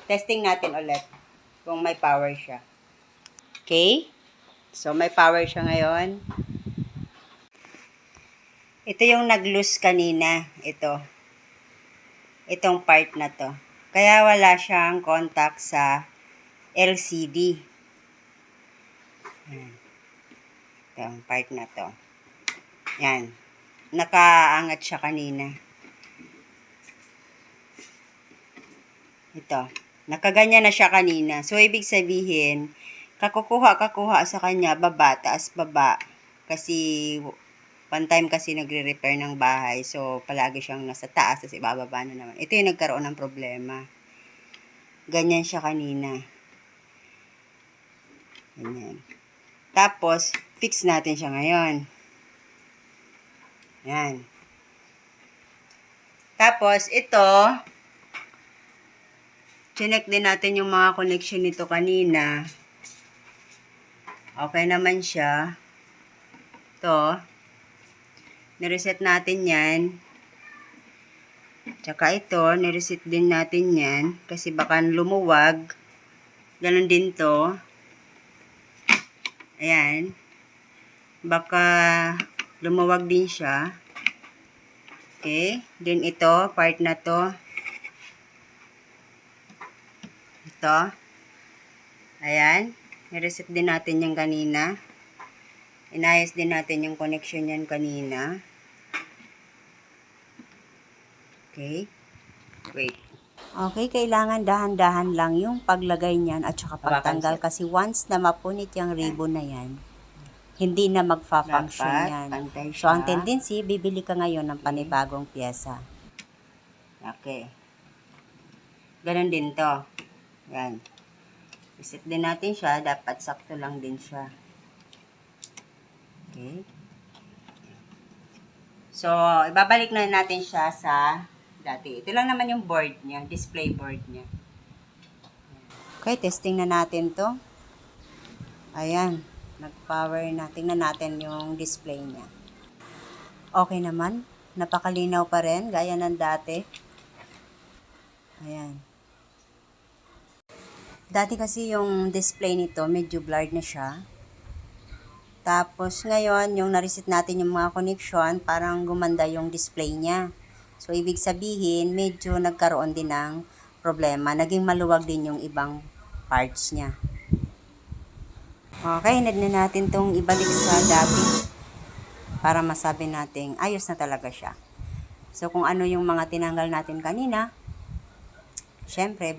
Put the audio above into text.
Testing natin ulit kung may power siya. Okay? So, may power siya ngayon. Ito yung nag-loose kanina. Ito. Itong part na to. Kaya wala siyang contact sa LCD. Yan. Itong part na to. Yan. Nakaangat siya kanina. Ito. Nakaganyan na siya kanina. So, ibig sabihin, kakuha sa kanya, baba, taas, baba. Kasi, one time kasi nagre-repair ng bahay. So, palagi siyang nasa taas, tapos ibababa na naman. Ito yung nagkaroon ng problema. Ganyan siya kanina. Ganyan. Tapos, fix natin siya ngayon. Yan. Tapos, ito, chinek din natin yung mga connection nito kanina. Okay naman siya. Ito. Nireset natin yan. Tsaka ito, nireset din natin yan. Kasi baka lumuwag. Ganon din to. Ayan. Baka lumuwag din siya. Okay. Then ito, part na to. Ito. Ayan. I-reset din natin yung kanina. Inayos din natin yung connection yan kanina. Okay. Wait. Okay, kailangan dahan-dahan lang yung paglagay niyan at saka pagtanggal kasi once na mapunit yung ribbon na yan, hindi na magfa-function yan. So, ang tendency, bibili ka ngayon ng panibagong pyesa. Okay. Ganon din to. Yan. Reset din natin siya. Dapat sakto lang din siya. Okay. So, ibabalik na natin siya sa dati. Ito lang naman yung board niya. Display board niya. Okay, testing na natin to. Ayan. Nag-power na. Tingnan natin yung display niya. Okay naman. Napakalinaw pa rin. Gaya ng dati. Ayan. Dati kasi yung display nito, medyo blurred na siya. Tapos ngayon, yung na-reset natin yung mga connection, parang gumanda yung display niya. So, ibig sabihin, medyo nagkaroon din ng problema. Naging maluwag din yung ibang parts niya. Okay, need na natin itong ibalik sa dati para masabi natin, ayos na talaga siya. So, kung ano yung mga tinanggal natin kanina, syempre,